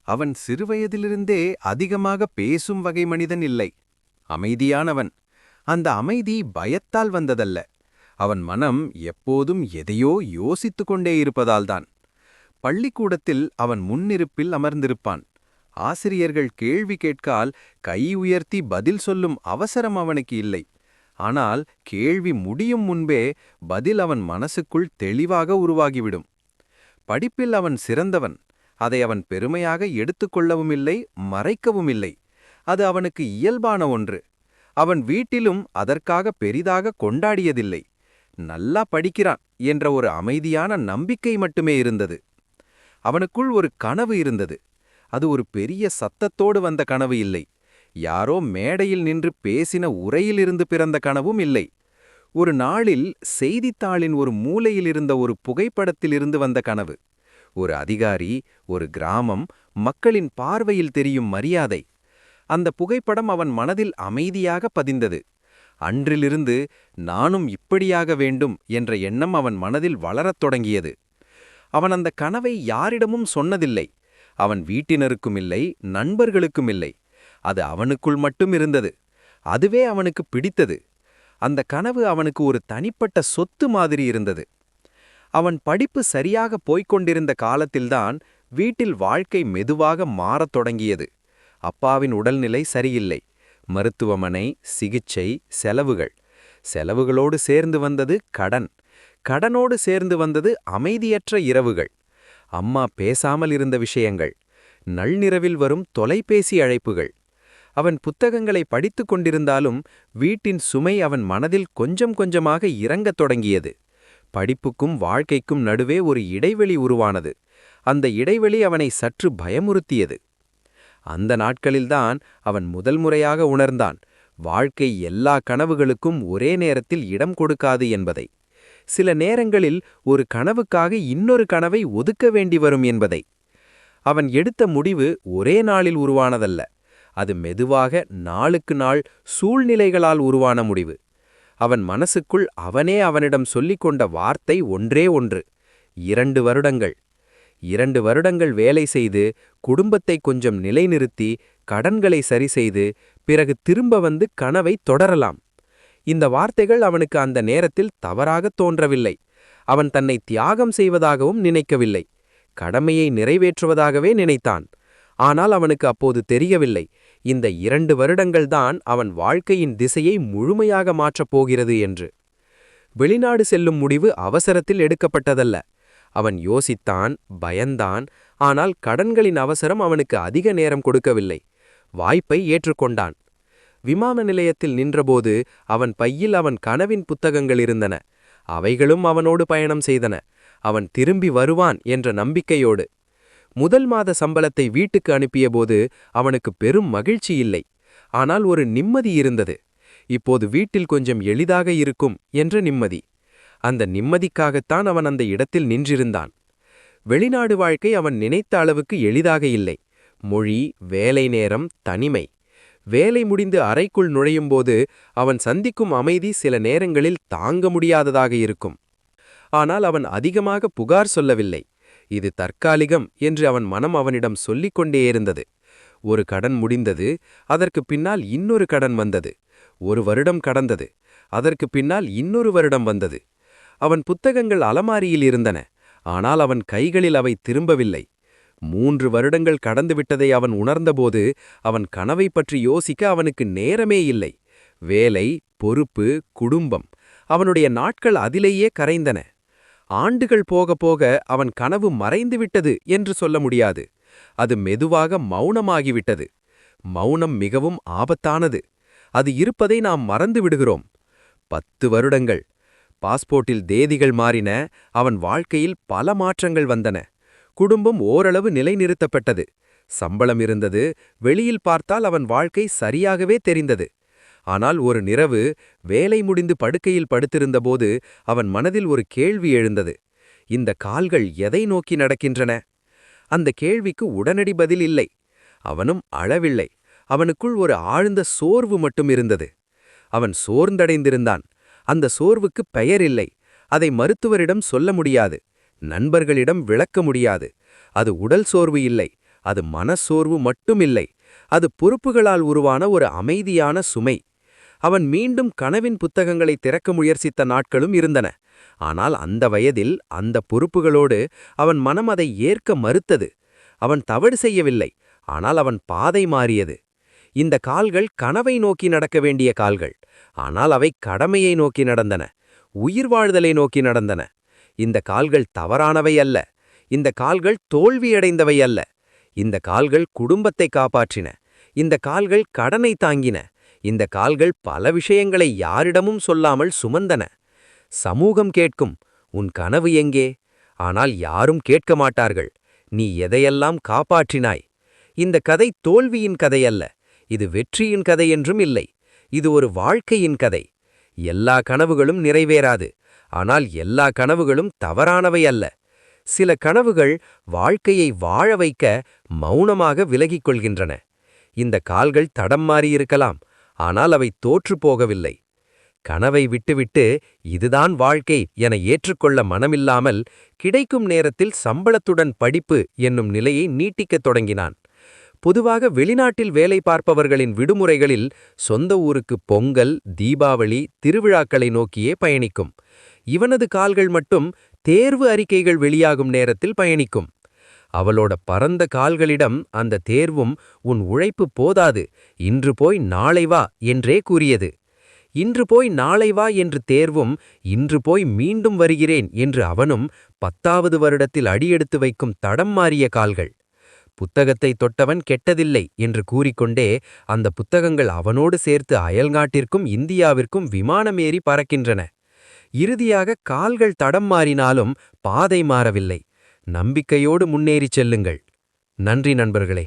அவன் சிறுவயதிலிருந்தே அதிகமாக பேசும் வகை மனிதன் இல்லை. அமைதியானவன். அந்த அமைதி பயத்தால் வந்ததல்ல. அவன் மனம் எப்போதும் எதையோ யோசித்துக் கொண்டே இருப்பதால்தான். பள்ளிக்கூடத்தில் அவன் முன்னிருப்பில் அமர்ந்திருப்பான். ஆசிரியர்கள் கேள்வி கேட்கால் கை உயர்த்தி பதில் சொல்லும் அவசரம் அவனுக்கு இல்லை. ஆனால் கேள்வி முடியும் முன்பே பதில் அவன் மனசுக்குள் தெளிவாக உருவாகிவிடும். படிப்பில் அவன் சிறந்தவன். அதை அவன் பெருமையாக எடுத்துக்கொள்ளவுமில்லை, மறைக்கவுமில்லை. அது அவனுக்கு இயல்பான ஒன்று. அவன் வீட்டிலும் அதற்காக பெரிதாக கொண்டாடியதில்லை. நல்லா படிக்கிறான் என்ற ஒரு அமைதியான நம்பிக்கை மட்டுமே இருந்தது. அவனுக்குள் ஒரு கனவு இருந்தது. அது ஒரு பெரிய சத்தத்தோடு வந்த கனவு இல்லை. யாரோ மேடையில் நின்று பேசின உரையிலிருந்து பிறந்த கனவும் இல்லை. ஒரு நாளில் செய்தித்தாளின் ஒரு மூலையில் இருந்த ஒரு புகைப்படத்திலிருந்து வந்த கனவு. ஒரு அதிகாரி, ஒரு கிராமம், மக்களின் பார்வையில் தெரியும் மரியாதை. அந்த புகைப்படம் அவன் மனதில் அமைதியாக பதிந்தது. அன்றிலிருந்து நானும் இப்படியாக வேண்டும் என்ற எண்ணம் அவன் மனதில் வளரத் தொடங்கியது. அவன் அந்த கனவை யாரிடமும் சொன்னதில்லை. அவன் வீட்டினருக்கும் இல்லை, நண்பர்களுக்கும் இல்லை. அது அவனுக்குள் மட்டும் இருந்தது. அதுவே அவனுக்கு பிடித்தது. அந்த கனவு அவனுக்கு ஒரு தனிப்பட்ட சொத்து மாதிரி இருந்தது. அவன் படிப்பு சரியாக போய்க் கொண்டிருந்த காலத்தில்தான் வீட்டில் வாழ்க்கை மெதுவாக மாறத் தொடங்கியது. அப்பாவின் உடல்நிலை சரியில்லை. மருத்துவமனை, சிகிச்சை, செலவுகள். செலவுகளோடு சேர்ந்து வந்தது கடன். கடனோடு சேர்ந்து வந்தது அமைதியற்ற இரவுகள். அம்மா பேசாமல் இருந்த விஷயங்கள். நள்ளிரவில் வரும் தொலைபேசி அழைப்புகள். அவன் புத்தகங்களை படித்துக் கொண்டிருந்தாலும் வீட்டின் சுமை அவன் மனதில் கொஞ்சம் கொஞ்சமாக இறங்கத் தொடங்கியது. படிப்புக்கும் வாழ்க்கைக்கும் நடுவே ஒரு இடைவெளி உருவானது. அந்த இடைவெளி அவனை சற்று பயமுறுத்தியது. அந்த நாட்களில்தான் அவன் முதல் முறையாக உணர்ந்தான், வாழ்க்கை எல்லா கனவுகளுக்கும் ஒரே நேரத்தில் இடம் கொடுக்காது என்பதை. சில நேரங்களில் ஒரு கனவுக்காக இன்னொரு கனவை ஒதுக்க வேண்டி வரும் என்பதை. அவன் எடுத்த முடிவு ஒரே நாளில் உருவானதல்ல. அது மெதுவாக நாளுக்கு நாள் சூழ்நிலைகளால் உருவான முடிவு. அவன் மனசுக்குள் அவனே அவனிடம் சொல்லிக் கொண்ட வார்த்தை ஒன்றே ஒன்று: 2 வருடங்கள். 2 வருடங்கள் வேலை செய்து, குடும்பத்தை கொஞ்சம் நிலைநிறுத்தி, கடன்களை சரிசெய்து, பிறகு திரும்ப வந்து கனவை தொடரலாம். இந்த வார்த்தைகள் அவனுக்கு அந்த நேரத்தில் தவறாகத் தோன்றவில்லை. அவன் தன்னை தியாகம் செய்வதாகவும் நினைக்கவில்லை. கடமையை நிறைவேற்றுவதாகவே நினைத்தான். ஆனால் அவனுக்கு அப்போது தெரியவில்லை, இந்த 2 வருடங்கள்தான் அவன் வாழ்க்கையின் திசையை முழுமையாக மாற்றப் போகிறது என்று. வெளிநாடு செல்லும் முடிவு அவசரத்தில் எடுக்கப்பட்டதல்ல. அவன் யோசித்தான், பயந்தான். ஆனால் கடன்களின் அவசரம் அவனுக்கு அதிக நேரம் கொடுக்கவில்லை. வாய்ப்பை ஏற்றுக்கொண்டான். விமான நிலையத்தில் நின்றபோது அவன் பையில் அவன் கனவின் புத்தகங்கள் இருந்தன. அவைகளும் அவனோடு பயணம் செய்தன. அவன் திரும்பி வருவான் என்ற நம்பிக்கையோடு. முதல் மாத சம்பளத்தை வீட்டுக்கு அனுப்பியபோது அவனுக்கு பெரும் மகிழ்ச்சி இல்லை. ஆனால் ஒரு நிம்மதி இருந்தது. இப்போது வீட்டில் கொஞ்சம் எளிதாக இருக்கும் என்ற நிம்மதி. அந்த நிம்மதிக்காகத்தான் அவன் அந்த இடத்தில் நின்றிருந்தான். வெளிநாடு வாழ்க்கை அவன் நினைத்த அளவுக்கு எளிதாக இல்லை. மொழி, வேலை நேரம், தனிமை. வேலை முடிந்து அறைக்குள் நுழையும்போது அவன் சந்திக்கும் அமைதி சில நேரங்களில் தாங்க முடியாததாக இருக்கும். ஆனால் அவன் அதிகமாக புகார் சொல்லவில்லை. இது தற்காலிகம் என்று அவன் மனம் அவனிடம் சொல்லிக் கொண்டே இருந்தது. ஒரு கடன் முடிந்தது. அதற்கு பின்னால் இன்னொரு கடன் வந்தது. 1 வருடம் கடந்தது. அதற்கு பின்னால் இன்னொரு வருடம் வந்தது. அவன் புத்தகங்கள் அலமாரியில் இருந்தன. ஆனால் அவன் கைகளில் அவை திரும்பவில்லை. 3 வருடங்கள் கடந்துவிட்டதை அவன் உணர்ந்தபோது அவன் கனவை பற்றி யோசிக்க அவனுக்கு நேரமே இல்லை. வேலை, பொறுப்பு, குடும்பம். அவனுடைய நாட்கள் அதிலேயே கரைந்தன. ஆண்டுகள் போக போக அவன் கனவு மறைந்துவிட்டது என்று சொல்ல முடியாது. அது மெதுவாக மௌனமாகிவிட்டது. மௌனம் மிகவும் ஆபத்தானது. அது இருப்பதை நாம் மறந்து விடுகிறோம். 10 வருடங்கள். பாஸ்போர்ட்டில் தேதிகள் மாறின. அவன் வாழ்க்கையில் பல மாற்றங்கள் வந்தன. குடும்பம் ஓரளவு நிலைநிறுத்தப்பட்டது. சம்பளம் இருந்தது. வெளியில் பார்த்தால் அவன் வாழ்க்கை சரியாகவே தெரிந்தது. ஆனால் ஒரு நிரவு வேலை முடிந்து படுக்கையில் படுத்திருந்தபோது அவன் மனதில் ஒரு கேள்வி எழுந்தது. இந்த கால்கள் எதை நோக்கி நடக்கின்றன? அந்த கேள்விக்கு உடனடி பதில் இல்லை. அவனும் அழவில்லை. அவனுக்குள் ஒரு ஆழ்ந்த சோர்வு மட்டும் இருந்தது. அவன் சோர்ந்தடைந்திருந்தான். அந்த சோர்வுக்கு பெயர் இல்லை. அதை மருத்துவரிடம் சொல்ல முடியாது. நண்பர்களிடம் விளக்க முடியாது. அது உடல் சோர்வு இல்லை. அது மனச்சோர்வு மட்டுமில்லை, அது பொறுப்புகளால் உருவான ஒரு அமைதியான சுமை. அவன் மீண்டும் கனவின் புத்தகங்களை திறக்க முயற்சித்த நாட்களும் இருந்தன. ஆனால் அந்த வயதில் அந்த பொறுப்புகளோடு அவன் மனம் அதை ஏற்க மறுத்தது. அவன் தவறு செய்யவில்லை, ஆனால் அவன் பாதை மாறியது. இந்த கால்கள் கனவை நோக்கி நடக்க வேண்டிய கால்கள், ஆனால் அவை கடமையை நோக்கி நடந்தன, உயிர் வாழ்தலை நோக்கி நடந்தன. இந்த கால்கள் தவறானவை அல்ல, இந்த கால்கள் தோல்வியடைந்தவை அல்ல. இந்த கால்கள் குடும்பத்தை காப்பாற்றின, இந்த கால்கள் கடனை தாங்கின, இந்த கால்கள் பல விஷயங்களை யாரிடமும் சொல்லாமல் சுமந்தன. சமூகம் கேட்கும், உன் கனவு எங்கே? ஆனால் யாரும் கேட்க மாட்டார்கள், நீ எதையெல்லாம் காப்பாற்றினாய். இந்த கதை தோல்வியின் கதையல்ல, இது வெற்றியின் கதை என்றும் இல்லை. இது ஒரு வாழ்க்கையின் கதை. எல்லா கனவுகளும் நிறைவேறாது, ஆனால் எல்லா கனவுகளும் தவறானவை அல்ல. சில கனவுகள் வாழ்க்கையை வாழ வைக்க மௌனமாக விலகிக் கொள்கின்றன. இந்த கால்கள் தடம் மாறியிருக்கலாம், ஆனால் அவை தோற்று போகவில்லை. கனவை விட்டுவிட்டு இதுதான் வாழ்க்கை என ஏற்றுக்கொள்ள மனமில்லாமல் கிடைக்கும் நேரத்தில் சம்பளத்துடன் படிப்பு என்னும் நிலையை நீட்டிக்கத் தொடங்கினான். பொதுவாக வெளிநாட்டில் வேலை பார்ப்பவர்களின் விடுமுறைகளில் சொந்த ஊருக்கு பொங்கல், தீபாவளி, திருவிழாக்களை நோக்கியே பயணிக்கும். இவனது கால்கள் மட்டும் தேர்வு அறிக்கைகள் வெளியாகும் நேரத்தில் பயணிக்கும். அவளோட பரந்த கால்களிடம் அந்த தேர்வும் உன் உழைப்பு போதாது, இன்று போய் நாளை வா என்றே கூறியது. இன்று போய் நாளை வா என்று தேர்வும், இன்று போய் மீண்டும் வருகிறேன் என்று அவனும் 10வது வருடத்தில் அடியெடுத்து வைக்கும் தடம் மாறிய கால்கள். புத்தகத்தை தொட்டவன் கெட்டதில்லை என்று கூறிக்கொண்டே அந்த புத்தகங்கள் அவனோடு சேர்த்து அயல்நாட்டிற்கும் இந்தியாவிற்கும் விமானமேறி பறக்கின்றன. இறுதியாக கால்கள் தடம் மாறினாலும் பாதை மாறவில்லை. நம்பிக்கையோடு முன்னேறிச் செல்லுங்கள். நன்றி நண்பர்களே.